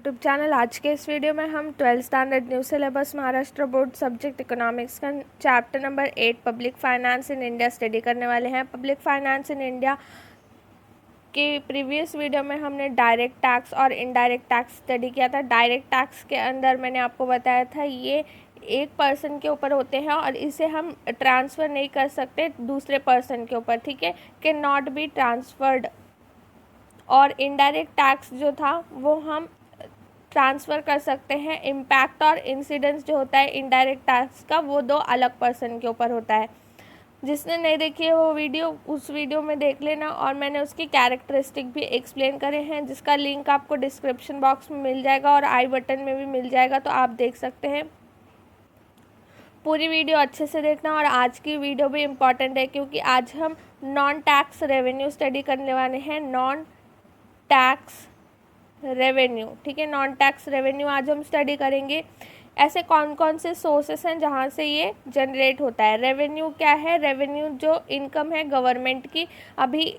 YouTube channel. आज के इस वीडियो में हम 12th standard new syllabus Maharashtra board subject economics का chapter number 8 public finance in India study करने वाले हैं। पब्लिक फाइनेंस इन इंडिया के प्रीवियस वीडियो में हमने डायरेक्ट टैक्स और इनडायरेक्ट टैक्स स्टडी किया था। डायरेक्ट टैक्स के अंदर मैंने आपको बताया था ये एक पर्सन के ऊपर होते हैं और इसे हम ट्रांसफ़र नहीं कर सकते दूसरे पर्सन के ऊपर, ठीक है, कैन नॉट बी ट्रांसफर्ड। और इनडायरेक्ट टैक्स जो था वो हम ट्रांसफ़र कर सकते हैं। इम्पैक्ट और इंसिडेंस जो होता है इनडायरेक्ट टैक्स का वो दो अलग पर्सन के ऊपर होता है। जिसने नहीं देखी है वो वीडियो उस वीडियो में देख लेना, और मैंने उसकी कैरेक्टरिस्टिक भी एक्सप्लेन करे हैं जिसका लिंक आपको डिस्क्रिप्शन बॉक्स में मिल जाएगा और आई बटन में भी मिल जाएगा, तो आप देख सकते हैं। पूरी वीडियो अच्छे से देखना। और आज की वीडियो भी इम्पॉर्टेंट है क्योंकि आज हम नॉन टैक्स रेवेन्यू स्टडी करने वाले हैं। नॉन टैक्स रेवेन्यू, ठीक है, नॉन टैक्स रेवेन्यू आज हम स्टडी करेंगे। ऐसे कौन कौन से सोर्सेस हैं जहाँ से ये जनरेट होता है। रेवेन्यू क्या है? रेवेन्यू जो इनकम है गवर्नमेंट की। अभी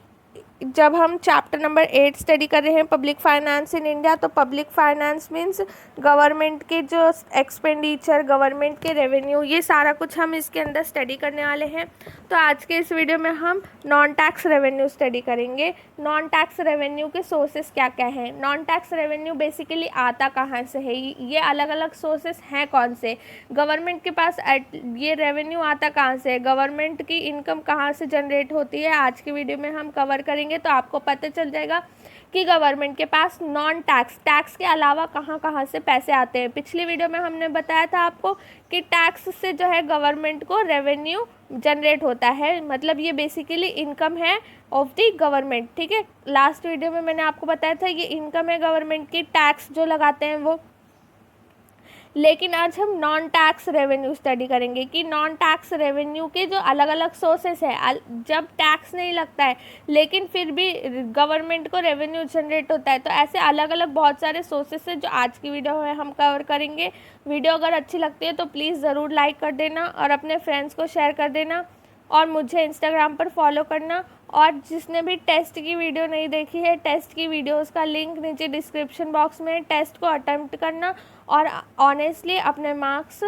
जब हम चैप्टर नंबर 8 स्टडी कर रहे हैं पब्लिक फाइनेंस इन इंडिया, तो पब्लिक फाइनेंस मीन्स गवर्नमेंट के जो एक्सपेंडिचर, गवर्नमेंट के रेवेन्यू, ये सारा कुछ हम इसके अंदर स्टडी करने वाले हैं। तो आज के इस वीडियो में हम नॉन टैक्स रेवेन्यू स्टडी करेंगे। नॉन टैक्स रेवेन्यू के सोर्सेस क्या क्या हैं? नॉन टैक्स रेवेन्यू बेसिकली आता कहाँ से है? ये अलग अलग सोर्सेस हैं कौन से? गवर्नमेंट के पास ये रेवेन्यू आता कहाँ से है? गवर्नमेंट की इनकम कहाँ से जनरेट होती है? आज की वीडियो में हम कवर करेंगे, तो आपको पता चल जाएगा कि गवर्नमेंट के पास नॉन टैक्स, टैक्स के अलावा कहाँ कहाँ से पैसे आते हैं। पिछली वीडियो में हमने बताया था आपको कि टैक्स से जो है गवर्नमेंट को रेवेन्यू जनरेट होता है, मतलब ये बेसिकली इनकम है ऑफ द गवर्नमेंट, ठीक है। लास्ट वीडियो में मैंने आपको बताया था ये इनकम है गवर्नमेंट की, टैक्स जो लगाते हैं वो। लेकिन आज हम नॉन टैक्स रेवेन्यू स्टडी करेंगे कि नॉन टैक्स रेवेन्यू के जो अलग अलग सोर्सेस है। जब टैक्स नहीं लगता है लेकिन फिर भी गवर्नमेंट को रेवेन्यू जनरेट होता है, तो ऐसे अलग अलग बहुत सारे सोर्सेस हैं जो आज की वीडियो में हम कवर करेंगे। वीडियो अगर अच्छी लगती है तो प्लीज़ ज़रूर लाइक कर देना और अपने फ्रेंड्स को शेयर कर देना और मुझे इंस्टाग्राम पर फॉलो करना। और जिसने भी टेस्ट की वीडियो नहीं देखी है, टेस्ट की वीडियोस का लिंक नीचे डिस्क्रिप्शन बॉक्स में, टेस्ट को अटेम्प्ट करना और ऑनेस्टली अपने मार्क्स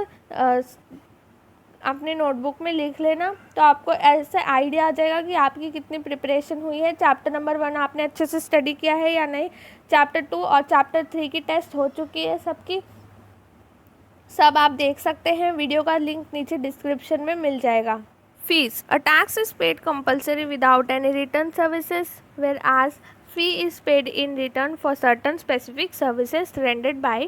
अपने नोटबुक में लिख लेना, तो आपको ऐसे आइडिया आ जाएगा कि आपकी कितनी प्रिपरेशन हुई है। चैप्टर नंबर 1 आपने अच्छे से स्टडी किया है या नहीं। चैप्टर 2 और चैप्टर 3 की टेस्ट हो चुकी है सबकी, सब आप देख सकते हैं। वीडियो का लिंक नीचे डिस्क्रिप्शन में मिल जाएगा। Fees. A tax is paid compulsory without any return services, whereas fee is paid in return for certain specific services rendered by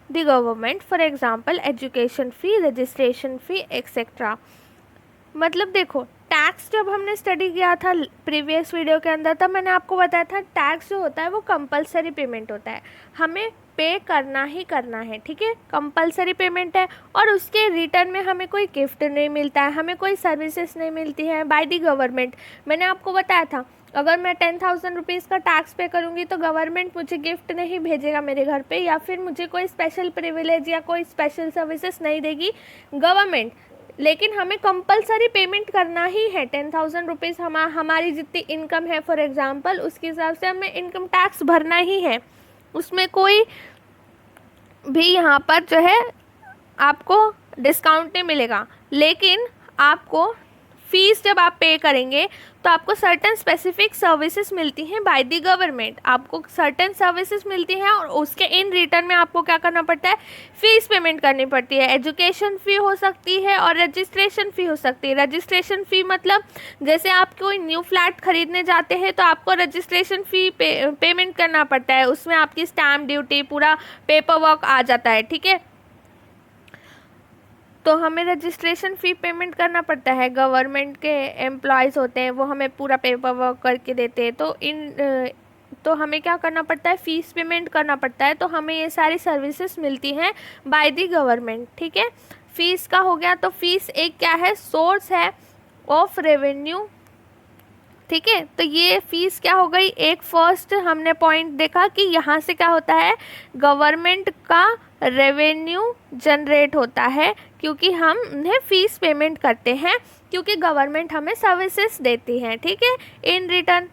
the government. For example, education fee, registration fee, etc. मतलब देखो, tax जब हमने study किया था previous video के अंदर, तब मैंने आपको बताया था टैक्स जो होता है वो कंपलसरी पेमेंट होता है, हमें पे करना ही करना है, ठीक है, कंपलसरी पेमेंट है। और उसके रिटर्न में हमें कोई गिफ्ट नहीं मिलता है, हमें कोई सर्विसेज नहीं मिलती हैं बाय द गवर्नमेंट। मैंने आपको बताया था अगर मैं 10,000 रुपीज़ का टैक्स पे करूँगी तो गवर्नमेंट मुझे गिफ्ट नहीं भेजेगा मेरे घर पे, या फिर मुझे कोई स्पेशल प्रिविलेज या कोई स्पेशल सर्विसेज नहीं देगी गवर्नमेंट। लेकिन हमें कंपलसरी पेमेंट करना ही है। 10,000 रुपीज़ हमारी जितनी इनकम है फॉर एग्जांपल, उसके हिसाब से हमें इनकम टैक्स भरना ही है। उसमें कोई भी यहाँ पर जो है आपको डिस्काउंट नहीं मिलेगा। लेकिन आपको फीस जब आप पे करेंगे तो आपको सर्टेन स्पेसिफिक सर्विसेज मिलती हैं बाय द गवर्नमेंट, आपको सर्टेन सर्विसेज मिलती हैं और उसके इन रिटर्न में आपको क्या करना पड़ता है? फीस पेमेंट करनी पड़ती है। एजुकेशन फ़ी हो सकती है और रजिस्ट्रेशन फ़ी हो सकती है। रजिस्ट्रेशन फ़ी मतलब जैसे आप कोई न्यू फ्लैट खरीदने जाते हैं तो आपको रजिस्ट्रेशन फ़ी पेमेंट करना पड़ता है, उसमें आपकी स्टैम्प ड्यूटी पूरा पेपर वर्क आ जाता है, ठीक है। तो हमें रजिस्ट्रेशन फ़ी पेमेंट करना पड़ता है। गवर्नमेंट के एम्प्लॉयज़ होते हैं वो हमें पूरा पेपर वर्क करके देते हैं, तो हमें क्या करना पड़ता है? फ़ीस पेमेंट करना पड़ता है। तो हमें ये सारी सर्विसेज मिलती हैं बाय द गवर्नमेंट, ठीक है। फ़ीस का हो गया। तो फ़ीस एक क्या है? सोर्स है ऑफ रेवेन्यू, ठीक है। तो ये फ़ीस क्या हो गई? एक फर्स्ट हमने पॉइंट देखा कि यहाँ से क्या होता है, गवर्नमेंट का रेवेन्यू जनरेट होता है क्योंकि हम उन्हें फ़ीस पेमेंट करते हैं, क्योंकि गवर्नमेंट हमें सर्विसेज देती हैं, ठीक है, इन रिटर्न।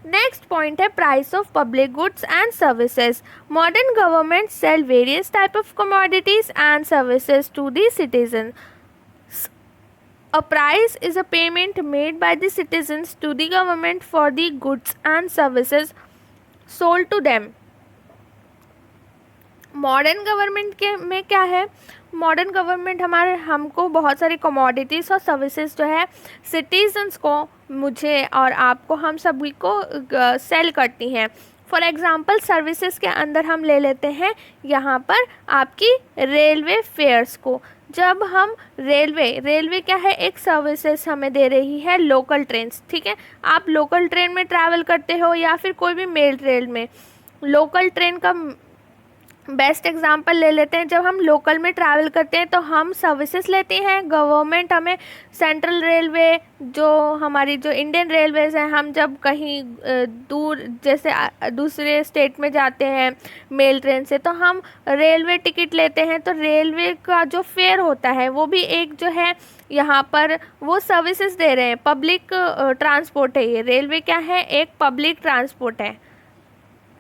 नेक्स्ट पॉइंट है price of public goods and services. Modern government sell various type of commodities and services to the citizen. A price is a payment made by the citizens to the government for the goods and services sold to them. Modern government के में क्या है, modern government हमको बहुत सारी commodities और services जो है सिटीजन्स को, मुझे और आपको, हम सभी को सेल करती हैं। फॉर एग्ज़ाम्पल सर्विसेज के अंदर हम ले लेते हैं यहाँ पर आपकी रेलवे फेयर्स को। जब हम रेलवे क्या है, एक सर्विसेज हमें दे रही है लोकल ट्रेन्स, ठीक है। आप लोकल ट्रेन में ट्रैवल करते हो या फिर कोई भी मेल रेल में, लोकल ट्रेन का बेस्ट एग्जांपल ले लेते हैं। जब हम लोकल में ट्रैवल करते हैं तो हम सर्विसेज लेते हैं, गवर्नमेंट हमें सेंट्रल रेलवे, जो हमारी जो इंडियन रेलवेज़ हैं, हम जब कहीं दूर जैसे दूसरे स्टेट में जाते हैं मेल ट्रेन से, तो हम रेलवे टिकट लेते हैं। तो रेलवे का जो फेयर होता है वो भी एक जो है यहाँ पर वो सर्विसेज दे रहे हैं, पब्लिक ट्रांसपोर्ट है ये। रेलवे क्या है, एक पब्लिक ट्रांसपोर्ट है,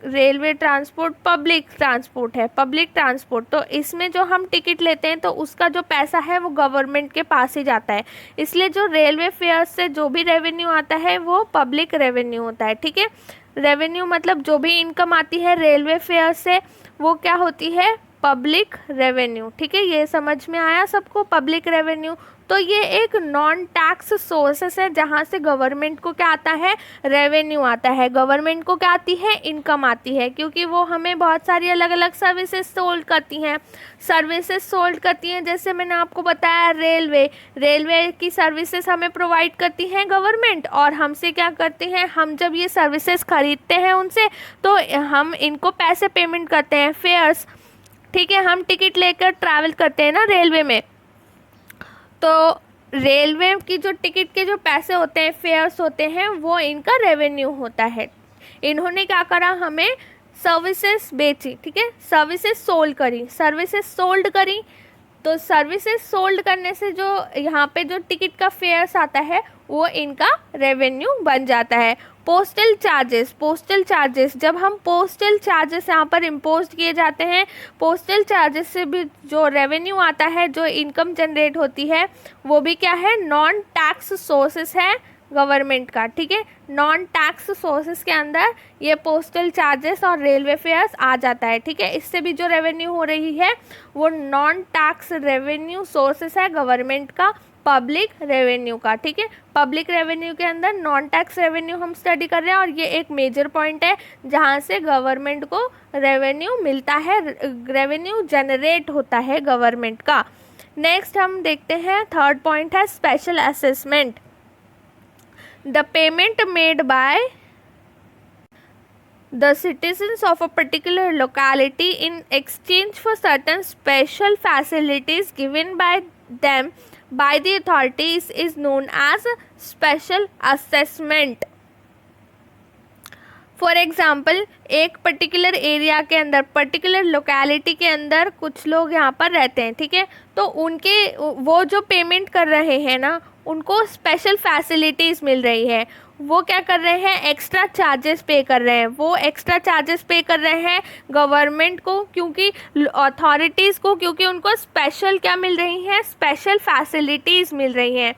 रेलवे ट्रांसपोर्ट पब्लिक ट्रांसपोर्ट है, पब्लिक ट्रांसपोर्ट। तो इसमें जो हम टिकट लेते हैं तो उसका जो पैसा है वो गवर्नमेंट के पास ही जाता है, इसलिए जो रेलवे फेयर से जो भी रेवेन्यू आता है वो पब्लिक रेवेन्यू होता है, ठीक है। रेवेन्यू मतलब जो भी इनकम आती है रेलवे फेयर से वो क्या होती है, पब्लिक रेवेन्यू, ठीक है। ये समझ में आया सबको, पब्लिक रेवेन्यू। तो ये एक नॉन टैक्स सोर्सेस है जहाँ से गवर्नमेंट को क्या आता है, रेवेन्यू आता है। गवर्नमेंट को क्या आती है, इनकम आती है, क्योंकि वो हमें बहुत सारी अलग अलग सर्विसेज सोल्ड करती हैं। सर्विसेज सोल्ड करती हैं, जैसे मैंने आपको बताया रेलवे की सर्विसेज हमें प्रोवाइड करती हैं गवर्नमेंट, और हमसे क्या करते हैं, हम जब ये सर्विसेज खरीदते हैं उनसे तो हम इनको पैसे पेमेंट करते हैं, फेयर्स, ठीक है। हम टिकट लेकर ट्रैवल करते हैं ना रेलवे में, तो रेलवे की जो टिकट के जो पैसे होते हैं, फेयर्स होते हैं, वो इनका रेवेन्यू होता है। इन्होंने क्या करा, हमें सर्विसेज बेची, ठीक है, सर्विसेज सोल्ड करी, सर्विसेज सोल्ड करी। तो सर्विसेज सोल्ड करने से जो यहाँ पे जो टिकट का फेयर्स आता है वो इनका रेवेन्यू बन जाता है। पोस्टल चार्जेस, जब हम पोस्टल चार्जेस यहाँ पर इम्पोज किए जाते हैं, पोस्टल चार्जेस से भी जो रेवेन्यू आता है, जो इनकम जनरेट होती है, वो भी क्या है, नॉन टैक्स सोर्सेस है गवर्नमेंट का, ठीक है। नॉन टैक्स सोर्सेस के अंदर ये पोस्टल चार्जेस और रेलवे फेयर्स आ जाता है, ठीक है। इससे भी जो रेवेन्यू हो रही है वो नॉन टैक्स रेवेन्यू सोर्सेस है गवर्नमेंट का, पब्लिक रेवेन्यू का, ठीक है। पब्लिक रेवेन्यू के अंदर नॉन टैक्स रेवेन्यू हम स्टडी कर रहे हैं, और ये एक मेजर पॉइंट है जहाँ से गवर्नमेंट को रेवेन्यू मिलता है, रेवेन्यू जनरेट होता है गवर्नमेंट का। नेक्स्ट हम देखते हैं, थर्ड पॉइंट है special assessment. The payment made by the citizens of a particular locality in exchange for certain special facilities given by them by the authorities is known as special assessment. For example, एक particular area के अंदर, particular locality के अंदर कुछ लोग यहाँ पर रहते हैं, ठीक है। तो उनके वो जो पेमेंट कर रहे हैं ना, उनको स्पेशल फैसिलिटीज़ मिल रही है। वो क्या कर रहे हैं, एक्स्ट्रा चार्जेस पे कर रहे हैं। वो एक्स्ट्रा चार्जेस पे कर रहे हैं गवर्नमेंट को, क्योंकि अथॉरिटीज़ को, क्योंकि उनको स्पेशल क्या मिल रही हैं, स्पेशल फैसिलिटीज़ मिल रही हैं।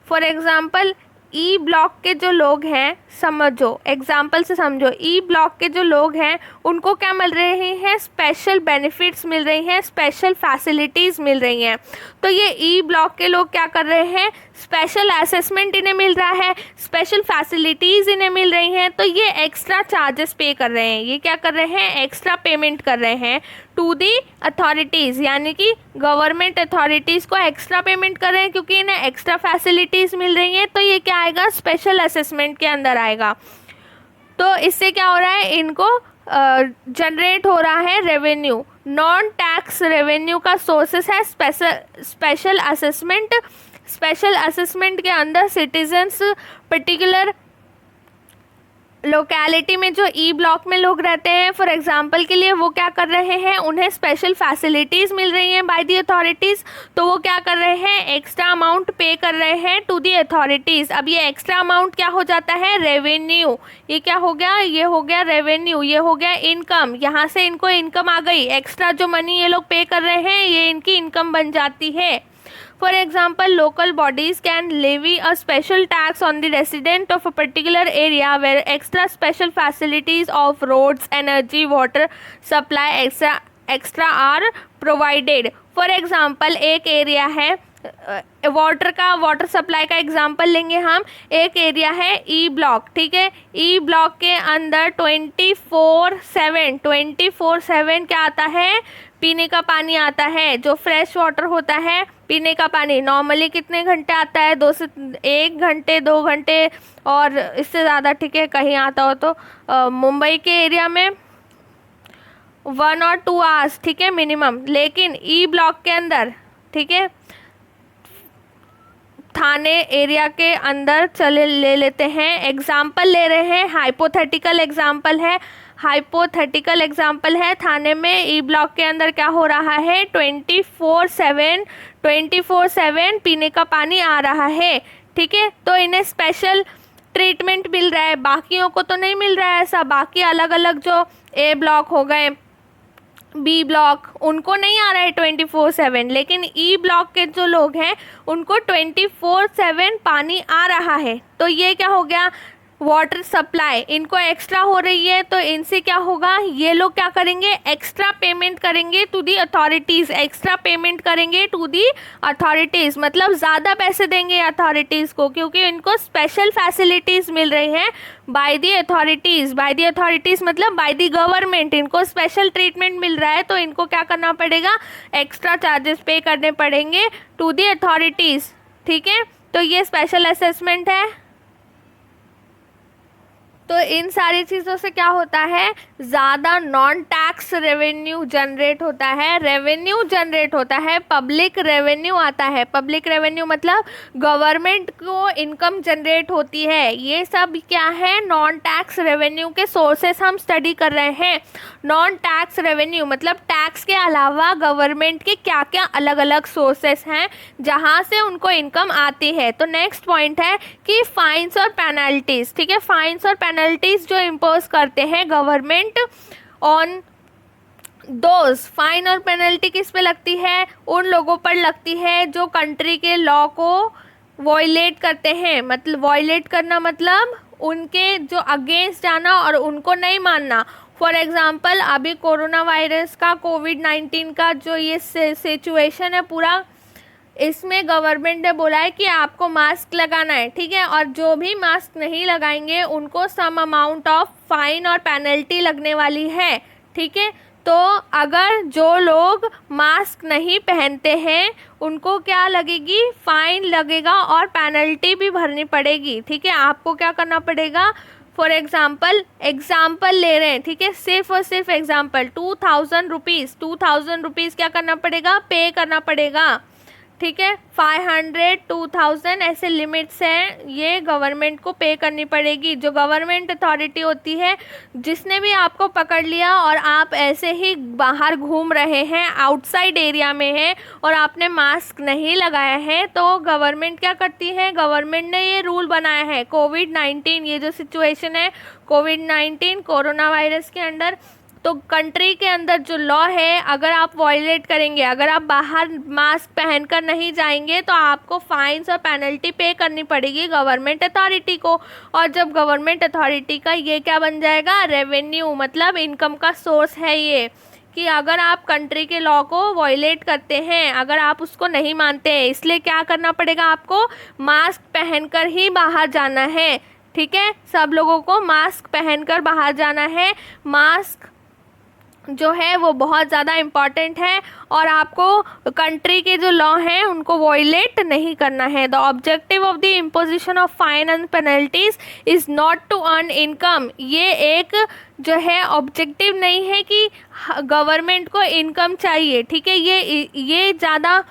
फॉर एग्ज़ाम्पल, ई ब्लॉक के जो लोग हैं, समझो, एग्जाम्पल से समझो, ई ब्लॉक के जो लोग हैं उनको क्या मिल रहे हैं, स्पेशल बेनिफिट्स मिल रही हैं, स्पेशल फैसिलिटीज़ मिल रही हैं। तो ये ई ब्लॉक के लोग क्या कर रहे हैं, स्पेशल असेसमेंट इन्हें मिल रहा है, स्पेशल फैसिलिटीज़ इन्हें मिल रही हैं, तो ये एक्स्ट्रा चार्जेस पे कर रहे हैं। ये क्या कर रहे हैं, एक्स्ट्रा पेमेंट कर रहे हैं टू दी अथॉरिटीज़, यानी कि गवर्नमेंट अथॉरिटीज़ को एक्स्ट्रा पेमेंट कर रहे हैं क्योंकि इन्हें एक्स्ट्रा फैसिलिटीज़ मिल रही हैं। तो ये क्या आएगा, स्पेशल असेसमेंट के अंदर आएगा। तो इससे क्या हो रहा है, इनको जनरेट हो रहा है रेवेन्यू, नॉन टैक्स रेवेन्यू का सोर्सेस है स्पेशल असेसमेंट। स्पेशल असेसमेंट के अंदर सिटीजन्स पर्टिकुलर लोकेलिटी में जो ई ब्लॉक में लोग रहते हैं, फॉर एग्जांपल के लिए वो क्या कर रहे हैं, उन्हें स्पेशल फैसिलिटीज़ मिल रही हैं बाय द अथॉरिटीज़, तो वो क्या कर रहे हैं, एक्स्ट्रा अमाउंट पे कर रहे हैं टू द अथॉरिटीज़। अब ये एक्स्ट्रा अमाउंट क्या हो जाता है, रेवेन्यू। ये क्या हो गया, ये हो गया रेवेन्यू, ये हो गया इनकम। यहाँ से इनको इनकम आ गई, एक्स्ट्रा जो मनी ये लोग पे कर रहे हैं ये इनकी इनकम बन जाती है। For example, local bodies can levy a special tax on the resident of a particular area where extra special facilities of roads, energy, water supply extra are provided. For example, एक area है water supply का example लेंगे हम। एक area है E block, ठीक है। E block के अंदर 24/7 क्या आता है, पीने का पानी आता है, जो फ्रेश वाटर होता है। पीने का पानी नॉर्मली कितने घंटे आता है, 2 से 1 घंटे 2 घंटे और इससे ज़्यादा, ठीक है। कहीं आता हो तो मुंबई के एरिया में 1 और 2 आवर्स, ठीक है, मिनिमम। लेकिन ई ब्लॉक के अंदर, ठीक है, थाने एरिया के अंदर चले ले लेते हैं, एग्जाम्पल ले रहे हैं, हाइपोथेटिकल एग्जाम्पल है, हाइपोथेटिकल एग्जाम्पल है। थाने में ई ब्लॉक के अंदर क्या हो रहा है, 24/7 पीने का पानी आ रहा है, ठीक है। तो इन्हें स्पेशल ट्रीटमेंट मिल रहा है, बाकियों को तो नहीं मिल रहा है ऐसा। बाकी अलग अलग जो ए ब्लॉक हो गए, बी ब्लॉक, उनको नहीं आ रहा है 24/7, लेकिन ई ब्लॉक के जो लोग हैं उनको 24/7 पानी आ रहा है। तो ये क्या हो गया, वाटर सप्लाई इनको एक्स्ट्रा हो रही है, तो इनसे क्या होगा, ये लोग क्या करेंगे, एक्स्ट्रा पेमेंट करेंगे to the authorities. Extra payment करेंगे टू दी अथॉरिटीज़ मतलब ज़्यादा पैसे देंगे अथॉरिटीज़ को, क्योंकि इनको स्पेशल फैसिलिटीज़ मिल रही हैं by the authorities. By the authorities मतलब बाय दी गवर्नमेंट, इनको स्पेशल ट्रीटमेंट मिल रहा है, तो इनको क्या करना पड़ेगा, एक्स्ट्रा चार्जेस पे करने पड़ेंगे टू दी अथॉरिटीज़, ठीक है। तो ये स्पेशल असेसमेंट है। तो इन सारी चीज़ों से क्या होता है, ज़्यादा नॉन टैक्स रेवेन्यू जनरेट होता है, रेवेन्यू जनरेट होता है, पब्लिक रेवेन्यू आता है। पब्लिक रेवेन्यू मतलब गवर्नमेंट को इनकम जनरेट होती है। ये सब क्या है, नॉन टैक्स रेवेन्यू के सोर्सेस हम स्टडी कर रहे हैं। नॉन टैक्स रेवेन्यू मतलब टैक्स के अलावा गवर्नमेंट के क्या क्या अलग अलग सोर्सेस हैं जहाँ से उनको इनकम आती है। तो नेक्स्ट पॉइंट है कि फाइन्स और पेनल्टीज़, ठीक है। फाइन्स और पेनल्टीज जो इम्पोज करते हैं गवर्नमेंट ऑन दोज, फाइन और पेनल्टी किस पे लगती है, उन लोगों पर लगती है जो कंट्री के लॉ को वॉयलेट करते हैं। मतलब वॉयलेट करना मतलब उनके जो अगेंस्ट जाना और उनको नहीं मानना। फॉर एग्जांपल अभी कोरोना वायरस का, कोविड-19 का जो ये सिचुएशन है पूरा, इसमें गवर्नमेंट ने बोला है कि आपको मास्क लगाना है, ठीक है। और जो भी मास्क नहीं लगाएंगे उनको सम अमाउंट ऑफ फाइन और पेनल्टी लगने वाली है, ठीक है। तो अगर जो लोग मास्क नहीं पहनते हैं उनको क्या लगेगी, फाइन लगेगा और पेनल्टी भी भरनी पड़ेगी, ठीक है। आपको क्या करना पड़ेगा, फॉर एग्जाम्पल ले रहे हैं, ठीक है, सिर्फ और सिर्फ एग्जाम्पल 2000 रुपीज़ क्या करना पड़ेगा, पे करना पड़ेगा, ठीक है। 500, 2000 ऐसे लिमिट्स हैं, ये गवर्नमेंट को पे करनी पड़ेगी। जो गवर्नमेंट अथॉरिटी होती है, जिसने भी आपको पकड़ लिया और आप ऐसे ही बाहर घूम रहे हैं, आउटसाइड एरिया में हैं और आपने मास्क नहीं लगाया है, तो गवर्नमेंट क्या करती है, गवर्नमेंट ने ये रूल बनाया है। कोविड-19 ये जो सिचुएशन है, कोविड-19 कोरोना वायरस के अंडर, तो कंट्री के अंदर जो लॉ है अगर आप वॉयलेट करेंगे, अगर आप बाहर मास्क पहनकर नहीं जाएंगे तो आपको फाइन्स और पेनल्टी पे करनी पड़ेगी गवर्नमेंट अथॉरिटी को। और जब गवर्नमेंट अथॉरिटी का ये क्या बन जाएगा, रेवेन्यू मतलब इनकम का सोर्स है ये, कि अगर आप कंट्री के लॉ को वॉयलेट करते हैं, अगर आप उसको नहीं मानते हैं, इसलिए क्या करना पड़ेगा, आपको मास्क पहनकर ही बाहर जाना है, ठीक है। सब लोगों को मास्क पहनकर बाहर जाना है। मास्क जो है वो बहुत ज़्यादा इम्पॉर्टेंट है और आपको कंट्री के जो लॉ हैं उनको वॉयलेट नहीं करना है। The objective of the imposition of fine and penalties is not to earn income. ये एक जो है ऑब्जेक्टिव नहीं है कि गवर्नमेंट को इनकम चाहिए, ठीक है। ये ज़्यादा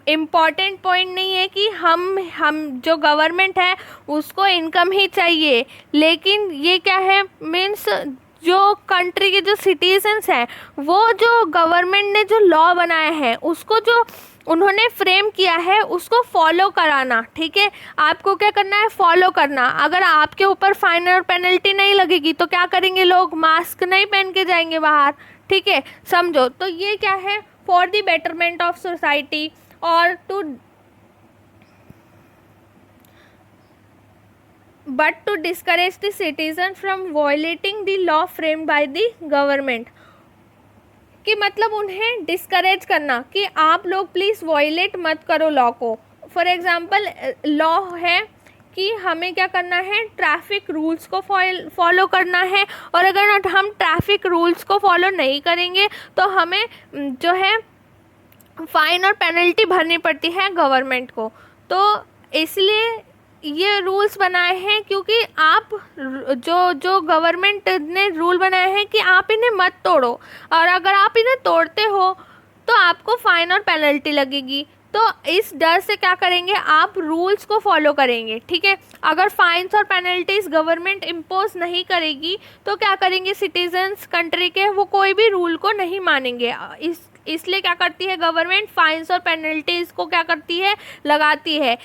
इम्पॉर्टेंट पॉइंट नहीं है कि हम जो गवर्नमेंट है उसको इनकम ही चाहिए, लेकिन ये क्या है, मीन्स जो कंट्री के जो सिटीजन्स हैं वो जो गवर्नमेंट ने जो लॉ बनाए हैं उसको जो उन्होंने फ्रेम किया है उसको फॉलो कराना। ठीक है, आपको क्या करना है, फॉलो करना। अगर आपके ऊपर फाइन और पेनल्टी नहीं लगेगी तो क्या करेंगे लोग, मास्क नहीं पहन के जाएंगे बाहर। ठीक है, समझो। तो ये क्या है, for the betterment of society और to but to discourage the citizen from violating the law framed by the government, कि मतलब उन्हें डिस्करेज करना कि आप लोग प्लीज़ वॉयलेट मत करो लॉ को। फॉर एग्जांपल लॉ है कि हमें क्या करना है, ट्रैफिक रूल्स को फॉलो करना है, और अगर हम ट्रैफिक रूल्स को फॉलो नहीं करेंगे तो हमें जो है फाइन और पेनल्टी भरनी पड़ती है गवर्नमेंट को। तो इसलिए ये रूल्स बनाए हैं, क्योंकि आप जो गवर्नमेंट ने रूल बनाए हैं कि आप इन्हें मत तोड़ो, और अगर आप इन्हें तोड़ते हो तो आपको फाइन और पेनल्टी लगेगी। तो इस डर से क्या करेंगे, आप रूल्स को फॉलो करेंगे। ठीक है, अगर फाइन्स और पेनल्टीज गवर्नमेंट इम्पोज नहीं करेगी तो क्या करेंगे सिटीजन्स कंट्री के, वो कोई भी रूल को नहीं मानेंगे। इसलिए क्या करती है गवर्नमेंट, फाइन्स और पेनल्टीज को क्या करती है, लगाती है।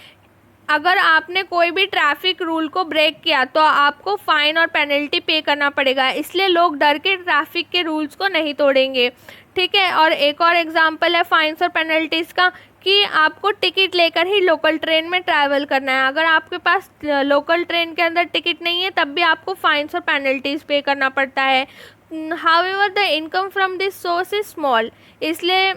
अगर आपने कोई भी ट्रैफिक रूल को ब्रेक किया तो आपको फाइन और पेनल्टी पे करना पड़ेगा, इसलिए लोग डर के ट्रैफिक के रूल्स को नहीं तोड़ेंगे। ठीक है, और एक और एग्जांपल है फाइन्स और पेनल्टीज़ का, कि आपको टिकट लेकर ही लोकल ट्रेन में ट्रैवल करना है। अगर आपके पास लोकल ट्रेन के अंदर टिकट नहीं है तब भी आपको फाइन्स और पेनल्टीज़ पे करना पड़ता है। However the income from this source is small, इसलिए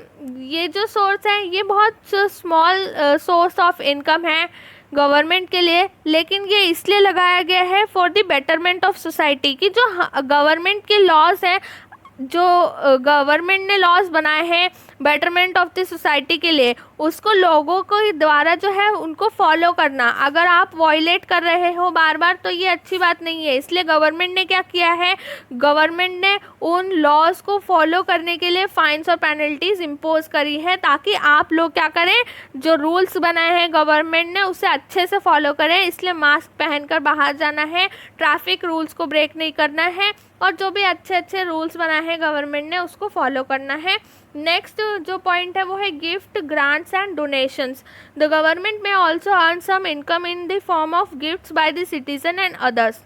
ये जो सोर्स है ये बहुत स्मॉल सोर्स ऑफ इनकम है गवर्नमेंट के लिए, लेकिन ये इसलिए लगाया गया है for the betterment of society, कि जो गवर्नमेंट के लॉज हैं, जो गवर्नमेंट ने लॉज बनाए हैं बेटरमेंट ऑफ द सोसाइटी के लिए, उसको लोगों को द्वारा जो है उनको फॉलो करना। अगर आप वॉयलेट कर रहे हो बार बार तो ये अच्छी बात नहीं है। इसलिए गवर्नमेंट ने क्या किया है, गवर्नमेंट ने उन लॉज को फॉलो करने के लिए फाइन्स और पेनल्टीज इम्पोज करी है, ताकि आप लोग क्या करें, जो रूल्स बनाए हैं गवर्नमेंट ने उसे अच्छे से फॉलो करें। इसलिए मास्क पहनकर बाहर जाना है, ट्रैफिक रूल्स को ब्रेक नहीं करना है, और जो भी अच्छे अच्छे रूल्स बनाए हैं गवर्नमेंट ने उसको फॉलो करना है। नेक्स्ट जो पॉइंट है वो है gift, grants and donations. The government में also earn some income in the form of gifts by the citizen and others.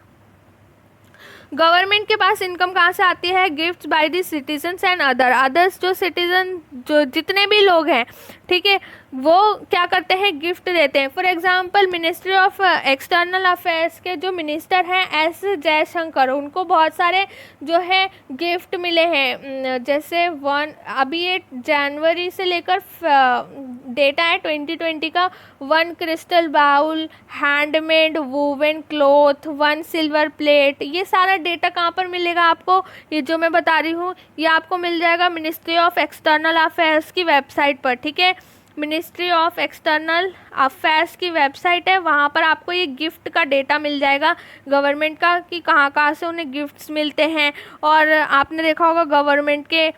Government के पास इनकम कहाँ से आती है, gifts by the citizens and others, जो सिटीजन जो जितने भी लोग हैं, ठीक है, वो क्या करते हैं, गिफ्ट देते हैं। For example ministry of external affairs के जो मिनिस्टर हैं एस जयशंकर, उनको बहुत सारे जो है गिफ्ट मिले हैं। जैसे अभी ये जनवरी से लेकर डेटा है 2020 का, 1 crystal bowl, handmade woven cloth, 1 silver plate. ये सारा डेटा कहाँ पर मिलेगा आपको, ये जो मैं बता रही हूँ ये आपको मिल जाएगा मिनिस्ट्री ऑफ एक्सटर्नल अफेयर्स की वेबसाइट पर। ठीक है, मिनिस्ट्री ऑफ एक्सटर्नल अफेयर्स की वेबसाइट है, वहाँ पर आपको ये गिफ्ट का डेटा मिल जाएगा गवर्नमेंट का, कि कहाँ कहाँ से उन्हें गिफ्ट्स मिलते हैं। और आपने देखा होगा गवर्नमेंट के,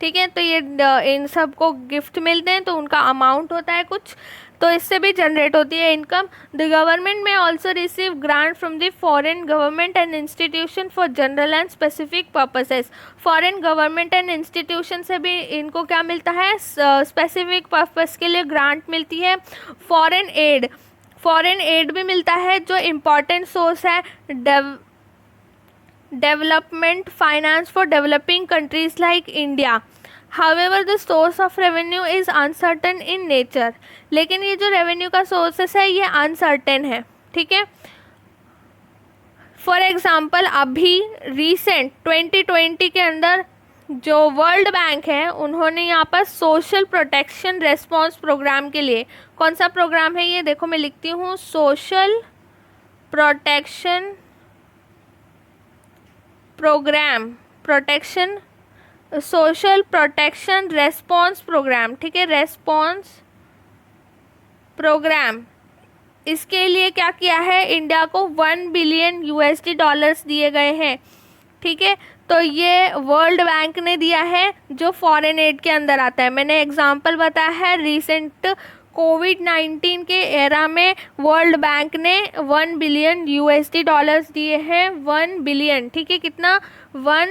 ठीक है, तो ये इन सब को गिफ्ट मिलते हैं तो उनका अमाउंट होता है कुछ, तो इससे भी जनरेट होती है इनकम। द गवर्नमेंट में also receive grant from the foreign government and institution for general and specific purposes. Foreign government and institution से भी इनको क्या मिलता है, स्पेसिफिक पर्पस के लिए ग्रांट मिलती है। फॉरेन एड भी मिलता है, जो इम्पॉर्टेंट सोर्स है development finance for developing countries like India. However, the source of revenue is uncertain in nature, लेकिन ये जो रेवेन्यू का सोर्सेस है ये अनसर्टेन है। ठीक है, फॉर एग्जाम्पल अभी रिसेंट 2020 के अंदर जो वर्ल्ड बैंक है उन्होंने यहाँ पर सोशल प्रोटेक्शन रेस्पॉन्स प्रोग्राम के लिए, कौन सा प्रोग्राम है ये देखो, मैं लिखती हूँ, social protection program, social protection response program. ठीक है, रेस्पॉन्स प्रोग्राम, इसके लिए क्या किया है, इंडिया को $1 बिलियन दिए गए हैं। ठीक है। तो ये वर्ल्ड बैंक ने दिया है जो फॉरेन एड के अंदर आता है। मैंने एग्जांपल बताया है, रिसेंट कोविड-19 के एरा में वर्ल्ड बैंक ने 1 बिलियन USD डॉलर्स दिए हैं। 1 बिलियन, ठीक है, कितना, 1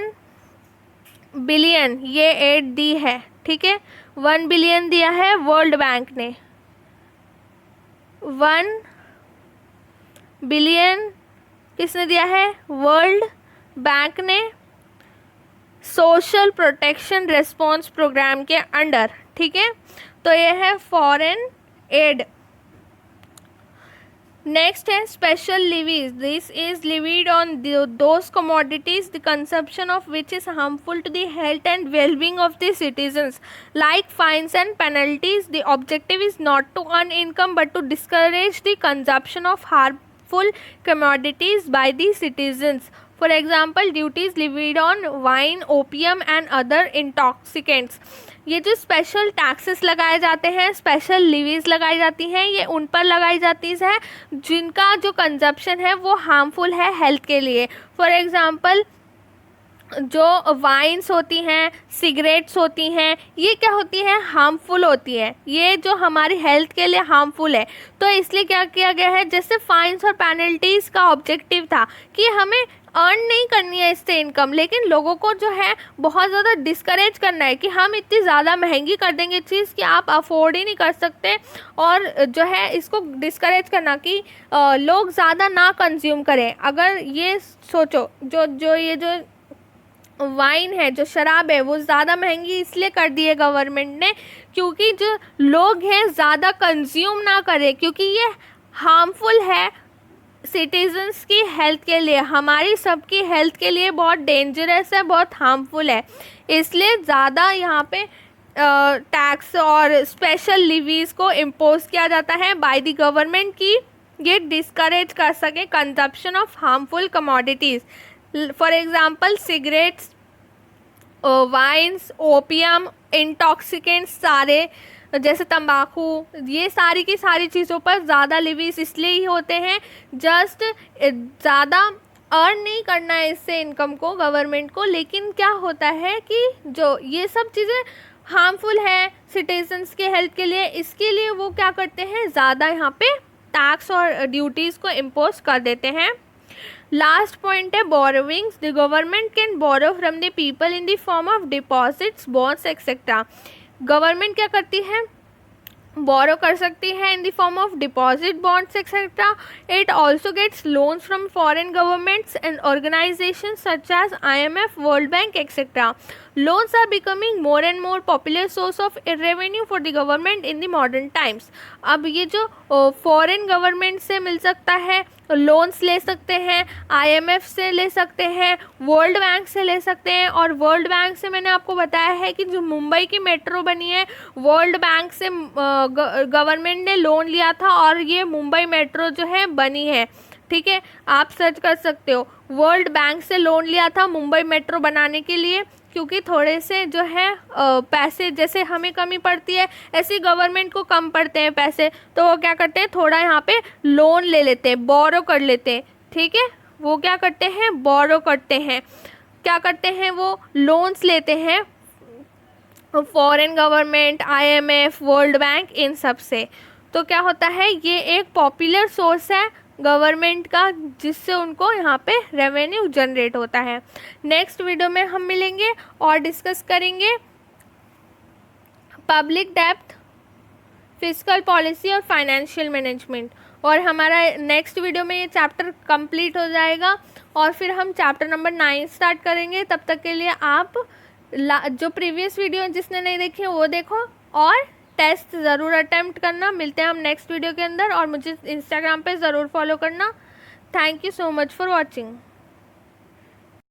बिलियन ये एड दी है, ठीक है, 1 बिलियन दिया है वर्ल्ड बैंक ने। 1 बिलियन किसने दिया है? वर्ल्ड बैंक ने, सोशल प्रोटेक्शन रिस्पॉन्स प्रोग्राम के अंडर, ठीक है। तो ये है फॉरेन एड। नेक्स्ट है special levies. This is levied on those commodities the consumption of which is harmful to the health and wellbeing of the citizens like fines and penalties. The objective is not to earn income but to discourage the consumption of harmful commodities by the citizens. For example, duties levied on wine, opium and other intoxicants. ये जो special taxes लगाए जाते हैं, special levees लगाई जाती हैं, ये उन पर लगाई जाती है जिनका जो कंजप्शन है वो हार्मफुल है हेल्थ के लिए। फॉर एग्जांपल, जो वाइन्स होती हैं, सिगरेट्स होती हैं, ये क्या होती हैं? हार्मफुल होती है, ये जो हमारी हेल्थ के लिए हार्मफुल है। तो इसलिए क्या किया गया है, जैसे फाइन्स और पेनल्टीज़ का ऑब्जेक्टिव था कि हमें अर्न नहीं करनी है इससे इनकम, लेकिन लोगों को जो है बहुत ज़्यादा डिस्करेज करना है कि हम इतनी ज़्यादा महंगी कर देंगे चीज़ कि आप अफोर्ड ही नहीं कर सकते, और जो है इसको डिस्करेज करना कि लोग ज़्यादा ना कंज्यूम करें। अगर ये सोचो, जो ये जो वाइन है, जो शराब है, वो ज़्यादा महंगी इसलिए कर दी है गवर्नमेंट ने क्योंकि जो लोग हैं ज़्यादा कंज्यूम ना करें, क्योंकि ये हार्मफुल है सिटीजन्स की हेल्थ के लिए, हमारी सबकी हेल्थ के लिए बहुत डेंजरस है, बहुत हार्मफुल है। इसलिए ज़्यादा यहाँ पे टैक्स और स्पेशल लिवीज़ को इम्पोज किया जाता है बाय द गवर्नमेंट की ये डिस्करेज कर सके consumption of harmful commodities. For example, cigarettes, wines, opium, intoxicants सारे, जैसे तंबाकू, ये सारी की सारी चीज़ों पर ज़्यादा लिवीज इसलिए ही होते हैं, जस्ट ज़्यादा अर्न नहीं करना है इससे इनकम को गवर्नमेंट को, लेकिन क्या होता है कि जो ये सब चीज़ें हार्मफुल है सिटीजन्स के हेल्थ के लिए, इसके लिए वो क्या करते हैं, ज़्यादा यहाँ पे टैक्स और ड्यूटीज़ को इम्पोज कर देते हैं। लास्ट पॉइंट है borrowings. The government can borrow from the people in the form of deposits, bonds etcetera. Government क्या करती है, बोरो कर सकती है in the form of deposit, bonds etcetera. It also gets loans from foreign governments and organisations such as IMF, world bank etcetera. Loans are becoming more and more popular source of revenue for the government in the modern times. अब ये जो foreign government से मिल सकता है, loans ले सकते हैं, IMF से ले सकते हैं, वर्ल्ड बैंक से ले सकते हैं। और वर्ल्ड बैंक से मैंने आपको बताया है कि जो मुंबई की मेट्रो बनी है, वर्ल्ड बैंक से गवर्नमेंट ने लोन लिया था और ये मुंबई मेट्रो जो है बनी है। ठीक है, आप सर्च कर सकते हो, वर्ल्ड बैंक से लोन लिया था मुंबई मेट्रो बनाने के लिए, क्योंकि थोड़े से जो है पैसे, जैसे हमें कमी पड़ती है ऐसे गवर्नमेंट को कम पड़ते हैं पैसे, तो वो क्या करते हैं, थोड़ा यहाँ पे लोन ले लेते हैं, बोरो कर लेते हैं। ठीक है, वो क्या करते हैं, बोरो करते हैं, क्या करते हैं, वो लोन्स लेते हैं foreign government, IMF, world bank, इन सब से। तो क्या होता है, ये एक पॉपुलर सोर्स है गवर्नमेंट का, जिससे उनको यहाँ पे रेवेन्यू जनरेट होता है। नेक्स्ट वीडियो में हम मिलेंगे और डिस्कस करेंगे पब्लिक डेब्ट, फिस्कल पॉलिसी और फाइनेंशियल मैनेजमेंट। और हमारा नेक्स्ट वीडियो में ये चैप्टर कंप्लीट हो जाएगा और फिर हम चैप्टर नंबर 9 स्टार्ट करेंगे। तब तक के लिए आप जो प्रीवियस वीडियो जिसने नहीं देखी वो देखो और टेस्ट ज़रूर अटेम्प्ट करना। मिलते हैं हम नेक्स्ट वीडियो के अंदर और मुझे इंस्टाग्राम पे ज़रूर फॉलो करना। Thank you so much for watching.